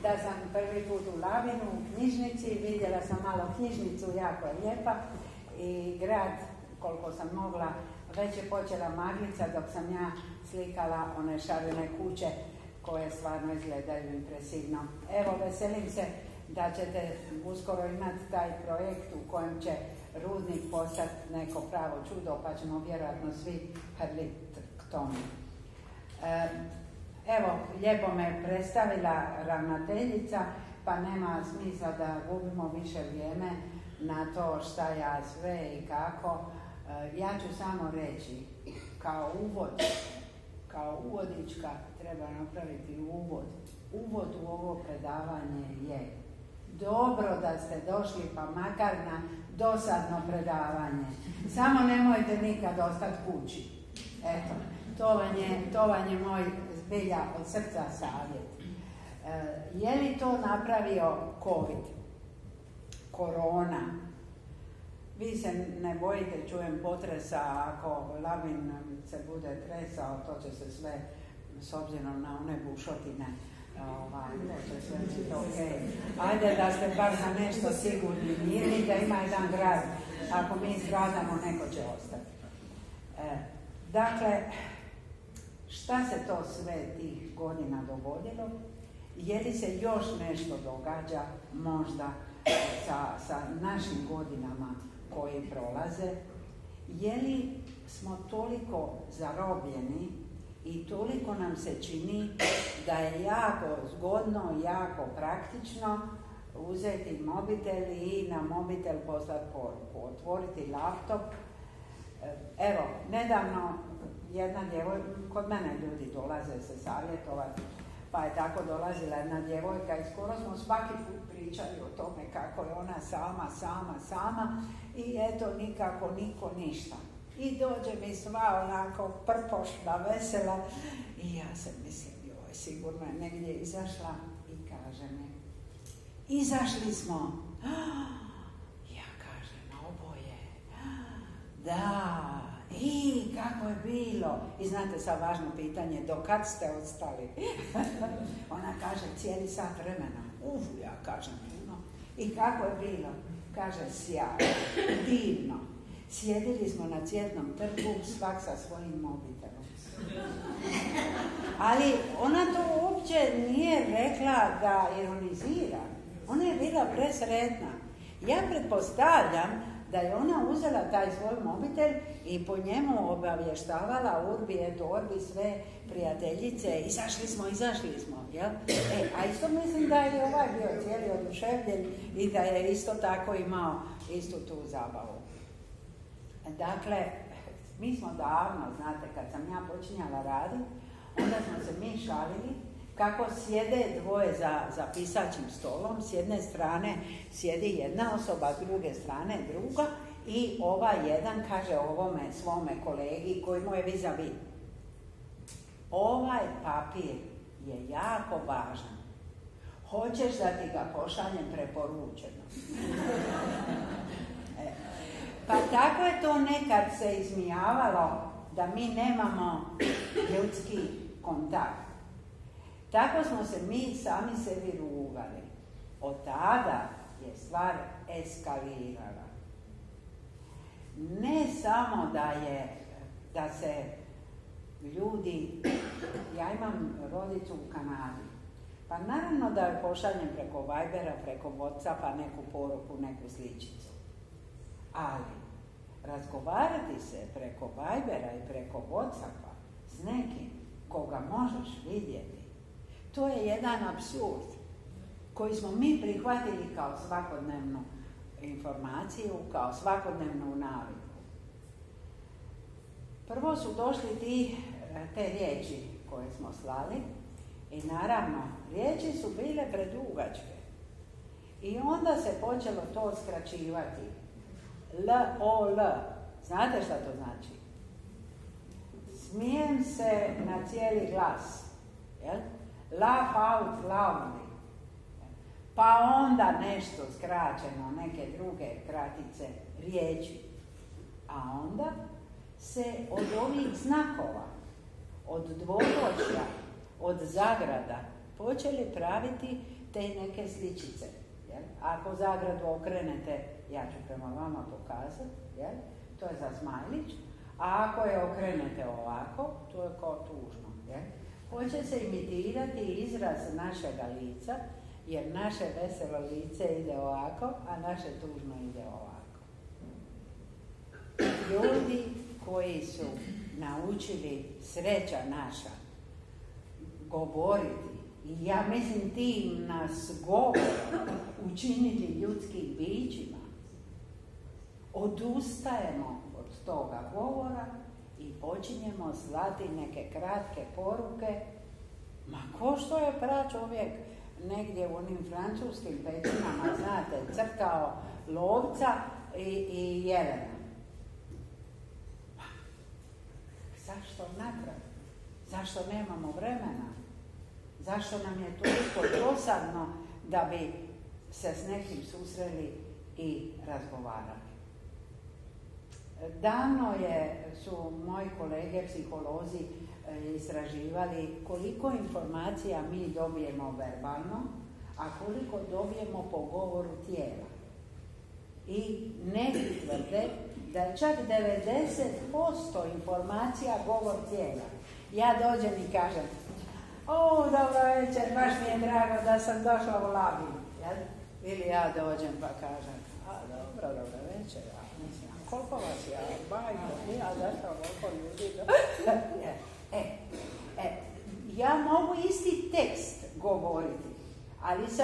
da sam prvi put u Labinu u knjižnici, vidjela sam malo knjižnicu, jako je lijepa i grad, koliko sam mogla, već je počela maglica dok sam ja slikala one šarene kuće koje stvarno izgledaju impresivno. Evo, veselim se da ćete uskoro imati taj projekt u kojem će Rudnik postati neko pravo čudo, pa ćemo vjerojatno svi hrliti k tomu. Evo, lijepo me predstavila ravnateljica, pa nema smisla da gubimo više vrijeme na to šta ja sve i kako. Ja ću samo reći, kao uvodička treba napraviti uvod. Uvod u ovo predavanje je dobro da ste došli, pa makar na dosadno predavanje. Samo nemojte nikad ostati kući. Eto, to vam je moj zbilja od srca savjet. Je li to napravio COVID? Korona? Vi se ne bojite, čujem potresa, ako Labin se bude tresao, to će se sve, s obzirom na one bušotine, to će sve biti ok. Ajde da ste bar za nešto sigurni, mirni, da ima jedan grad. Ako mi stradamo, neko će ostati. Dakle, šta se to sve tih godina dogodilo? Je li se još nešto događa možda sa našim godinama koji prolaze? Je li smo toliko zarobljeni i toliko nam se čini da je jako zgodno, jako praktično uzeti mobitel i na mobitel poslati poruku, otvoriti laptop. Evo, nedavno jedna djevojka, kod mene ljudi dolaze se savjetovati, pa je tako dolazila jedna djevojka i skoro smo svaki put pričali o tome kako je ona sama i eto nikako niko ništa. I dođe mi sva onako prpošna, vesela i ja se mislim, joj, sigurno je negdje izašla i kaže mi, izašli smo. Ja kažem, oboje. Da, i kako je bilo. I znate sad važno pitanje, do kad ste ostali? Ona kaže, cijeli sat vremena. Ja kažem, puno. I kako je bilo? Kaže, sjajno, divno. Sjedili smo na Cvjetnom trgu, svak sa svojim mobitelom. Ali ona to uopće nije rekla da ironizira. Ona je bila presretna. Ja pretpostavljam da je ona uzela taj svoj mobitel i po njemu obavještavala urbi et orbi sve prijateljice, izašli smo, jel? A isto mislim da je ovaj bio cijeli oduševljen i da je isto tako imao istu tu zabavu. Dakle, mi smo davno, znate, kad sam ja počinjala raditi, onda smo se mi šalili kako sjede dvoje za pisaćim stolom, s jedne strane sjedi jedna osoba, s druge strane druga i ovaj jedan kaže ovome svome kolegi koji mu je vis-a-vis. Ovaj papir je jako važan. Hoćeš da ti ga pošaljem preporučeno? Pa tako je to nekad se izmijavalo da mi nemamo ljudski kontakt. Tako smo se mi sami sebi rugali. Od tada je stvar eskalirala. Ne samo da se ljudi, ja imam rodicu u Kanadi, pa naravno da je pošaljem preko Vibera, preko Whatsappa neku poruku, neku sličicu. Ali razgovarati se preko Vibera i preko Whatsappa s nekim koga možeš vidjeti, to je jedan apsurd koji smo mi prihvatili kao svakodnevnu informaciju, kao svakodnevnu naviku. Prvo su došli te riječi koje smo slali i naravno riječi su bile predugačke. I onda se počelo to skraćivati. L-O-L. Znate šta to znači? Smijem se na cijeli glas. Jel? Laugh out loudly. Pa onda nešto skraćeno, neke druge kratice riječi. A onda se od ovih znakova, od dvotočja, od zagrada počeli praviti te neke sličice. Jel? Ako zagradu okrenete, ja ću prema vama pokazati, jel? To je za smajlić, a ako je okrenete ovako, to je kao tužno. Jel? Hoće se imitirati izraz našega lica, jer naše veselo lice ide ovako, a naše tužno ide ovako. Ljudi koji su naučili, sreća naša, govoriti, i ja mislim tim nas govorom učiniti ljudskim bićima, odustajemo od toga govora i počinjemo slati neke kratke poruke. Ma ko što je pračovjek negdje u onim francuskim pećinama, znate, crtao lovca i jelena. Zašto natrag? Zašto nemamo vremena? Zašto nam je toliko dosadno da bi se s nekim susreli i razgovarali? Davno su moji kolege psiholozi istraživali koliko informacija mi dobijemo verbalno, a koliko dobijemo po govoru tijela. I neki tvrde da je čak 90% informacija govor tijela. Ja dođem i kažem, o, dobro večer, baš mi je drago da sam došla u Labin. Ili ja dođem pa kažem, a dobro večer, ja mislim, koliko vas je, bajno, ja zašto koliko ljudi. Ja mogu isti tekst govoriti, ali sa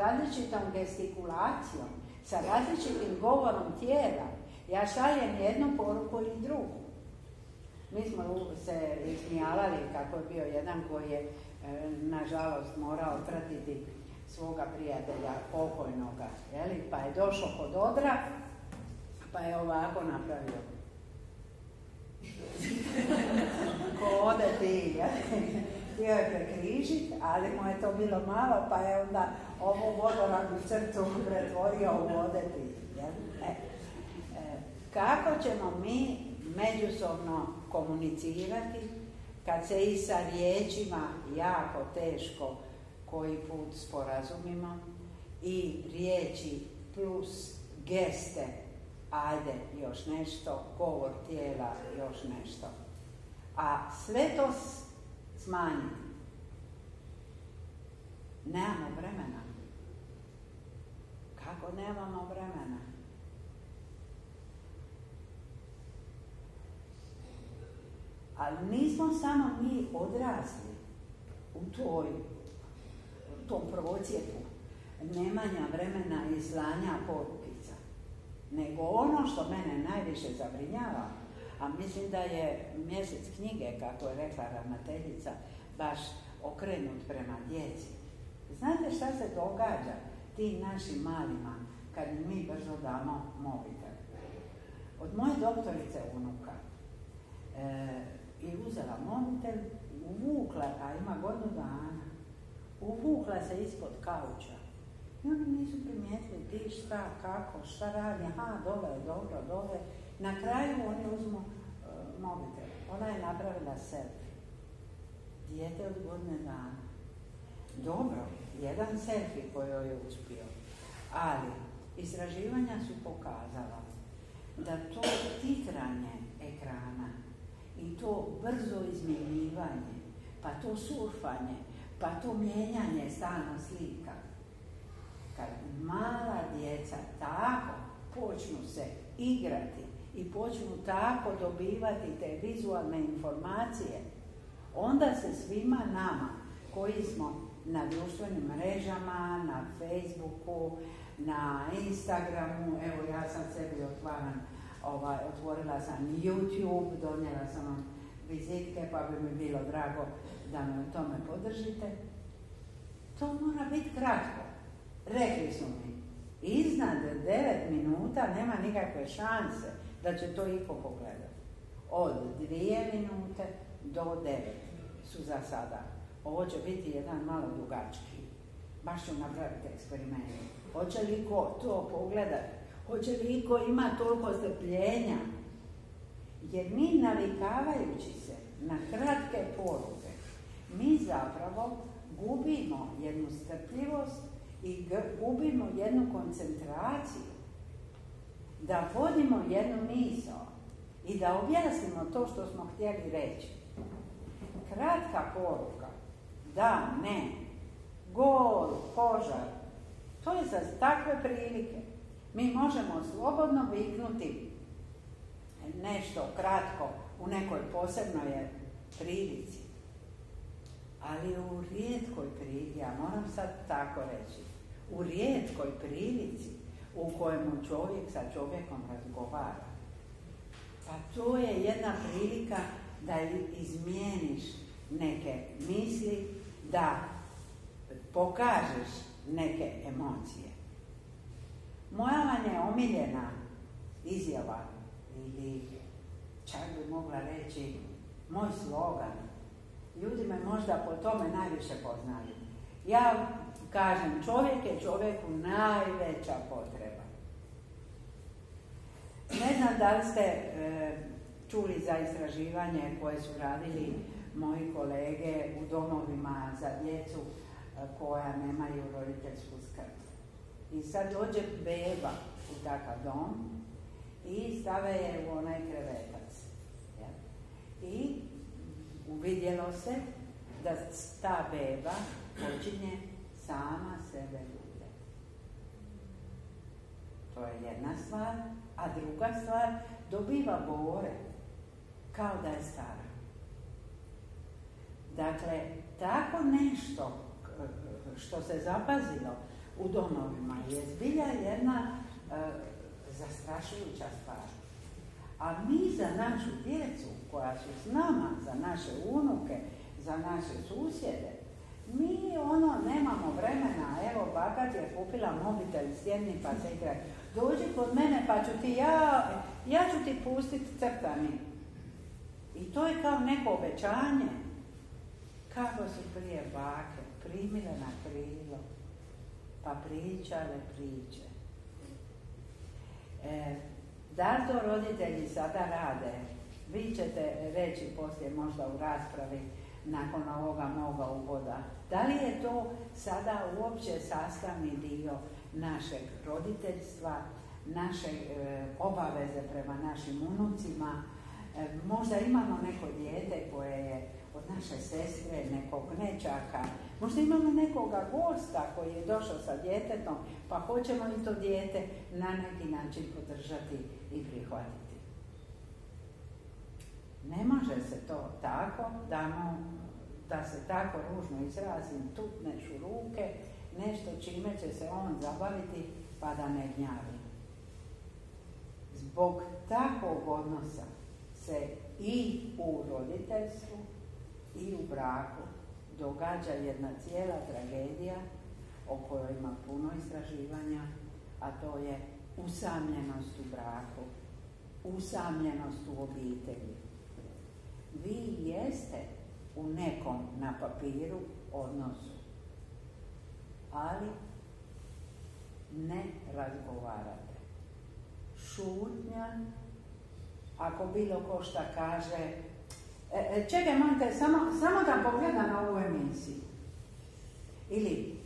različitom gestikulacijom, sa različitim govorom tijela, ja šaljem jednu poruku i drugu. Mi smo se ismijavali kako je bio jedan koji je, nažalost, morao pratiti svoga prijatelja pokojnoga, jeli? Pa je došao kod odra, pa je ovako napravio. Ko ode ti, htio je prekrižiti, ali mu je to bilo malo, pa je onda ovu vodoravnu crtu pretvorio u ode ti. Kako ćemo mi međusobno komunicirati kad se i sa riječima jako teško koji put sporazumimo i riječi plus geste, ajde još nešto, govor tijela još nešto. A sve to smanjiti. Nemamo vremena. Kako nemamo vremena? Ali nismo samo mi odrasli u tom procjepu nemanja vremena i slanja porukica, nego ono što mene najviše zabrinjava, a mislim da je mjesec knjige, kako je rekla ravnateljica, baš okrenut prema djeci. Znate šta se događa tim našim malima kad mi brzo damo mobitel? Od moje doktorice unuka i uzela mobitel, uvukla, a ima godinu dana, uvukla se ispod kauča. I oni nisu primijetili ti šta, kako, šta radi, aha, dole. Na kraju oni uzmu mobitel. Ona je napravila selfie. Dijete od godine dana. Dobro, jedan selfie koji je uspio. Ali istraživanja su pokazala da to titranje ekrana i to brzo izmjenjivanje, pa to surfanje, pa to mijenjanje stalno slika. Kad mala djeca tako počnu se igrati i počnu tako dobivati te vizualne informacije, onda se svima nama koji smo na društvenim mrežama, na Facebooku, na Instagramu, evo ja sam sebi otvorila sam YouTube, donijela sam vam vizitke, pa bi mi bilo drago da me u tome podržite. To mora biti kratko. Rekli su mi, iznad 9 minuta nema nikakve šanse da će to iko pogledati. Od 2 minute do 9 su za sada. Ovo će biti jedan malo dugački. Baš ću napraviti eksperiment. Hoće li ko to pogledati? Hoće li iko ima toliko strpljenja? Jer mi navikavajući se na kratke poruke, mi zapravo gubimo gubimo jednu strpljivost i gubimo jednu koncentraciju, da vodimo jednu misao i da objasnimo to što smo htjeli reći. Kratka poruka, da, ne, gol, požar, to je za takve prilike. Mi možemo slobodno viknuti nešto kratko u nekoj posebnoj prilici, ali u rijetkoj prilici, ja moram sad tako reći, u rijetkoj prilici u kojemu čovjek sa čovjekom razgovara, pa to je jedna prilika da izmijeniš neke misli, da pokažeš neke emocije. Moja vam je omiljena izjava, ili čak bi mogla reći moj slogan. Ljudi me možda po tome najviše poznaju. Ja kažem, čovjek je čovjeku najveća potreba. Ne znam da li ste čuli za istraživanje koje su radili moji kolege u domovima za djecu koja nemaju roditeljsku skrb. I sad dođe beba u takav dom i stave je u onaj krevetac. I uvidjelo se da ta beba počinje sama sebe ljuljati. To je jedna stvar, a druga stvar, dobiva bore kao da je stara. Dakle, tako nešto što se zapazilo u domovima je zbilja jedna zastrašujuća stvar. A mi za našu djecu koja su s nama, za naše unuke, za naše susjede, mi nemamo vremena. Evo, baka ti je kupila mobitel, sjedni pa se igraj. Dođi kod mene pa ću ti ja ću ti pustiti crtani. I to je kao neko obećanje. Kako su prije bake primile na krilo, pa pričale priče. Da li to roditelji sada rade? Vi ćete reći poslije možda u raspravi nakon ovoga moga uvoda. Da li je to sada uopće sastavni dio našeg roditeljstva, naše obaveze prema našim unucima? Možda imamo neko dijete koje je od naše sestre, nekog nećaka. Možda imamo nekoga gosta koji je došao sa djetetom, pa hoćemo li to dijete na neki način podržati i prihvatiti. Ne može se to tako da se tako ružno izrazim, tutneš u ruke, nešto čime će se on zabaviti pa da ne gnjavi. Zbog takvog odnosa se i u roditeljstvu i u braku događa jedna cijela tragedija o kojoj ima puno istraživanja, a to je usamljenost u braku, usamljenost u obitelji. Vi jeste u nekom na papiru odnosu, ali ne razgovarate. Šutnja, ako bilo ko šta kaže, čekaj, momte, samo da pogledam na ovu emisiju. Ili,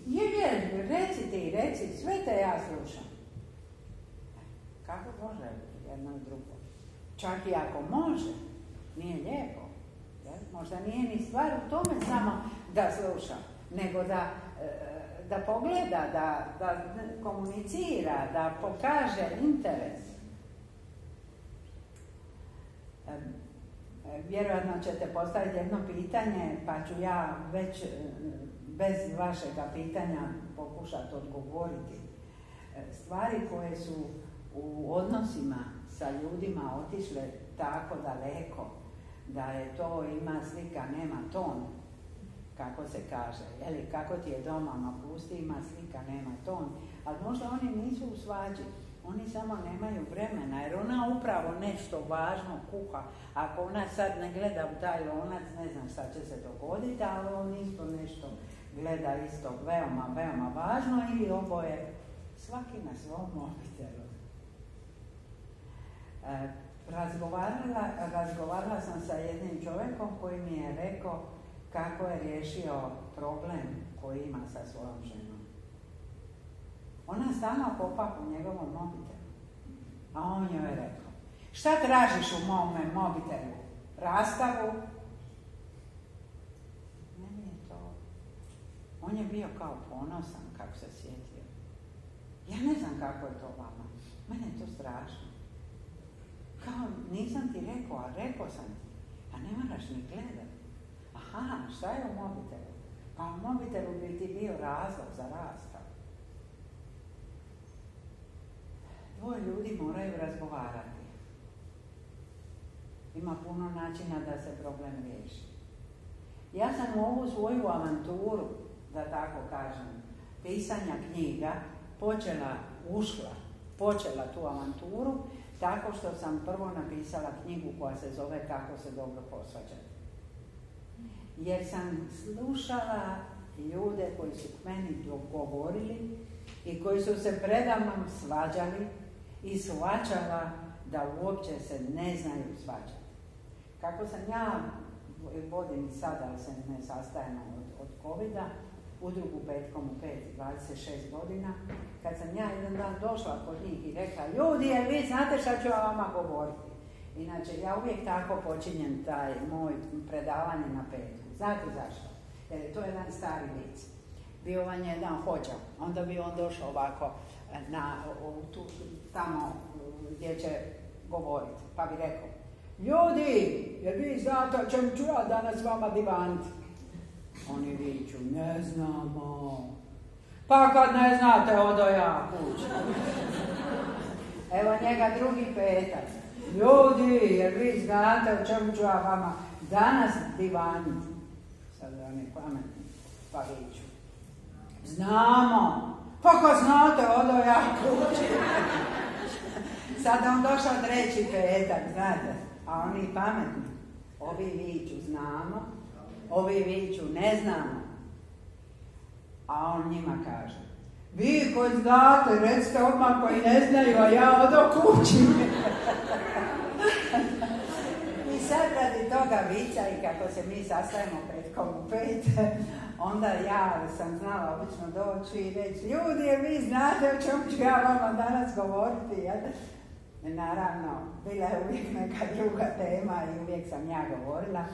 reci, sve te ja slušam. Kako može jedno i drugo? Čak i ako može, nije lijepo. Možda nije ni stvar u tome samo da sluša, nego da pogleda, da komunicira, da pokaže interes. Vjerojatno ćete postaviti jedno pitanje, pa ću ja već bez vašega pitanja pokušati odgovoriti. Stvari koje su u odnosima sa ljudima otišle tako daleko, da je to ima slika, nema ton, kako se kaže. Jeli, kako ti je doma, ma pusti, ima slika, nema ton. Ali možda oni nisu u svađi. Oni samo nemaju vremena, jer ona upravo nešto važno kuha. Ako ona sad ne gleda u taj lonac, ne znam šta će se dogoditi, ali on isto nešto gleda isto veoma, veoma važno ili oboje, svaki na svom mobitelu. Razgovarala sam sa jednim čovjekom koji mi je rekao kako je riješio problem koji ima sa svojom ženom. Ona stalno kopa po njegovom mobitelu. A on joj je rekao, šta tražiš u mome mobitelu? Rastavu? Meni je to... On je bio kao ponosan kako se sjetio. Ja ne znam kako je to vama. Mene je to strašno. Kao, nisam ti rekao, a rekao sam ti. A ne moraš ni gledat. Aha, šta je u mobitelu? Pa u mobitelu bi ti bio razlog za rastav. Dvoje ljudi moraju razgovarati. Ima puno načina da se problem riješi. Ja sam u ovu svoju avanturu, da tako kažem, pisanja knjiga, počela tu avanturu, tako što sam prvo napisala knjigu koja se zove Kako se dobro posvađati. Jer sam slušala ljude koji su k meni govorili i koji su se predamnom svađali i shvaćala da uopće se ne znaju svađati. Kako sam ja, vodim i sada, ali se ne sastajemo od covida, udrugu Petkom u 5, 26 godina, kad sam ja jedan dan došla kod njih i rekla, ljudi, jer vi znate šta ću ja vama govoriti? Inače, ja uvijek tako počinjem taj moj predavanje na Petku. Znate zašto? Jer to je jedan stari vic. Bio vam je jedan hođa, onda bi on došao ovako tamo gdje će govoriti, pa bi rekao, ljudi, jer vi znate o čem ću ja danas vama divaniti? Oni viču, ne znamo. Pa kad ne znate, odo ja kući. Evo njega drugi petak. Ljudi, jer vi znate o čemu ću ja vama danas divaniti? Sad oni pametni, pa viču. Znamo. Pa kad znate, odo ja kući. Sad on došao treći petak, znate. A oni pametni. Ovi viču, znamo. Ovi viču, ne znamo. A on njima kaže, vi koji znate, recite odmah koji ne znaju, a ja odo kući. I sad radi toga vica i kako se mi sastajemo petkom u 5, onda ja sam znala obično doći i reći, ljudi, jer vi znate o čemu ću ja vama danas govoriti. Jel? Naravno, bila je uvijek neka druga tema i uvijek sam ja govorila.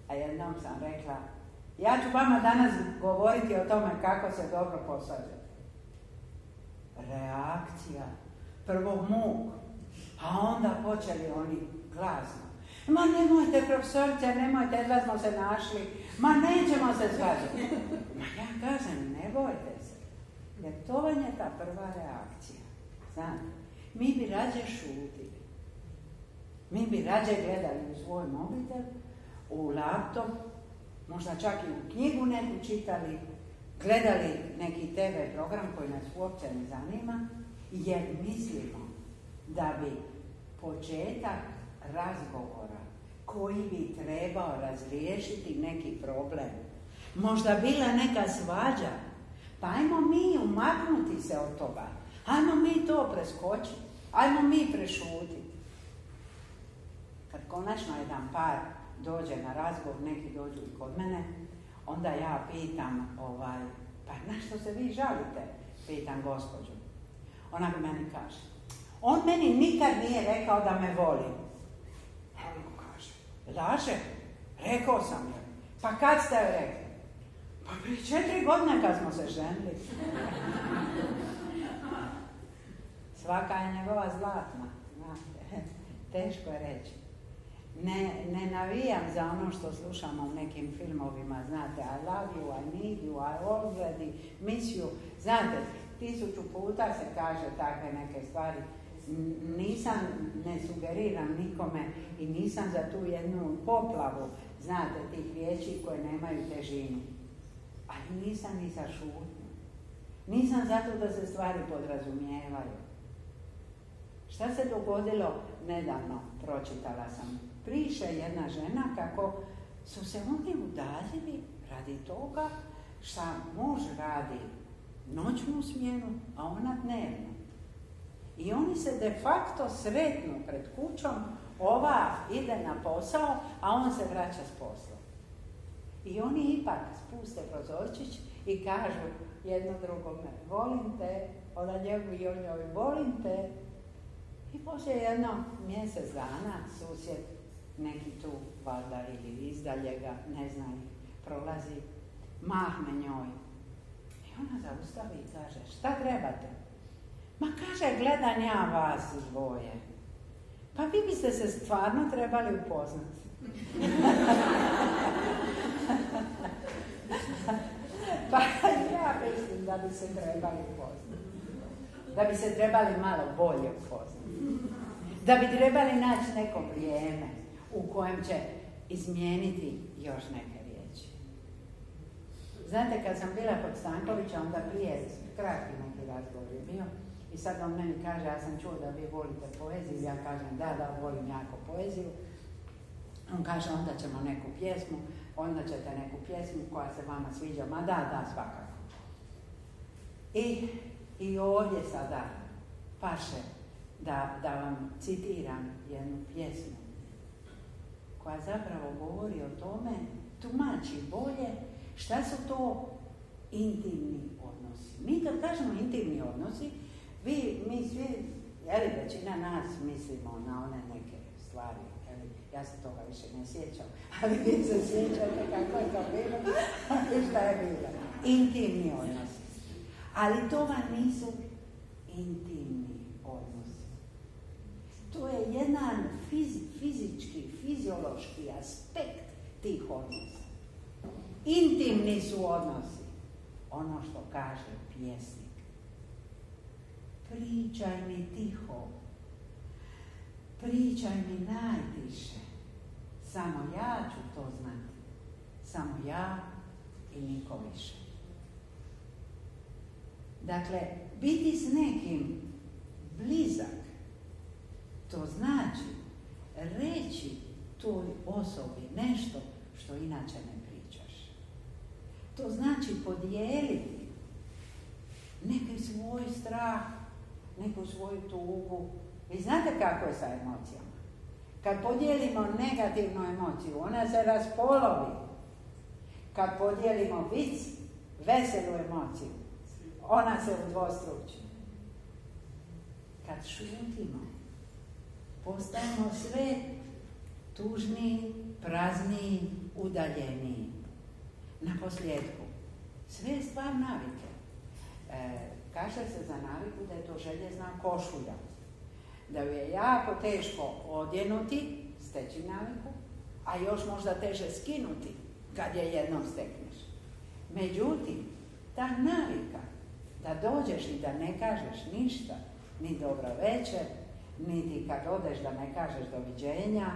A jednom sam rekla, ja ću vama danas govoriti o tome kako se dobro posvađati. Reakcija. Prvo muk, a onda počeli oni glasno. Ma nemojte, profesorice, nemojte, jedva smo se našli. Ma nećemo se svađati. Ma ja kažem, ne bojte se. Jer to vam je ta prva reakcija. Znate, mi bi rađe šutili. Mi bi rađe gledali u svoj mobitel, u laptop, možda čak i u knjigu neku čitali, gledali neki TV program koji nas uopće ne zanima, jer mislimo da bi početak razgovora koji bi trebao razriješiti neki problem, možda bila neka svađa, pa ajmo mi umaknuti se od toga, ajmo mi to preskočiti, ajmo mi prešutiti. Kad konačno jedan par dođe na razgovor, neki dođu i kod mene, onda ja pitam, pa na što se vi žalite? Pitam gospođu. Ona meni kaže, on meni nikad nije rekao da me voli. On kaže, laže, rekao sam joj. Pa kad ste joj rekli? Pa prije 4 godine kad smo se ženili. Svaka je njegova zlatna, znate, teško je reći. Ne navijam za ono što slušamo u nekim filmovima, znate, I love you, I need you, I already miss you. Znate, 1000 puta se kaže takve neke stvari. Ne sugeriram nikome i nisam za tu jednu poplavu, znate, tih riječi koje nemaju težinu. Ali nisam ni za šutnju. Nisam zato da se stvari podrazumijevaju. Šta se dogodilo nedavno? Pročitala sam. Priše jedna žena kako su se oni udaljili radi toga šta muž radi noćnu smjenu, a ona dnevnu. I oni se de facto sretnu pred kućom, ova ide na posao, a on se vraća s posla. I oni ipak spuste prozorčić i kažu jedno drugome, volim te, ona njegu i on njoj, volim te. I poslije jedno mjesec dana susjed, neki tu valjda ili izdalje ga, ne znam, prolazi, mahne njoj. I ona zaustavi i kaže, šta trebate? Ma kaže, gledam ja vas dvoje. Pa vi biste se stvarno trebali upoznati. Pa ja mislim da bi se trebali upoznati. Da bi se trebali malo bolje upoznati. Da bi trebali naći neko vrijeme u kojem će izmijeniti još neke riječi. Znate, kad sam bila kod Stankovića, onda prije kratki neki razgovor je bio i sad on meni kaže, ja sam čuo da vi volite poeziju, ja kažem da, volim jako poeziju. On kaže, onda ćemo neku pjesmu, onda ćete neku pjesmu koja se vama sviđa, ma da, svakako. I ovdje sada paše da vam citiram jednu pjesmu koja zapravo govori o tome, tumači bolje šta su to intimni odnosi. Mi kad kažemo intimni odnosi, mi svi, većina nas mislimo na one neke stvari, ja se toga više ne sjećam, ali vi se sjećate kako je to bilo i šta je bilo. Intimni odnosi. Ali to vam nisu intimni odnosi. To je jedan fizički, fiziološki aspekt tih odnosa. Intimni su odnosi. Ono što kaže pjesnik. Pričaj mi tiho. Pričaj mi najtiše. Samo ja ću to znati. Samo ja i niko više. Dakle, biti s nekim blizak, to znači reći toj osobi nešto što inače ne pričaš. To znači podijeliti neki svoj strah, neku svoju tugu. Vi znate kako je sa emocijama. Kad podijelimo negativnu emociju, ona se raspolovi. Kad podijelimo vic, veselu emociju, ona se udvostruči. Kad šutimo, postajemo sve tužniji, prazniji, udaljeniji. Na posljedku, sve je stvar navike. Kaže se za naviku da je to željezna košulja. Da ju je jako teško odjenuti, steći naviku, a još možda teže skinuti kad je jednom stekneš. Međutim, ta navika da dođeš i da ne kažeš ništa, ni dobro večer, niti kad odeš da ne kažeš doviđenja,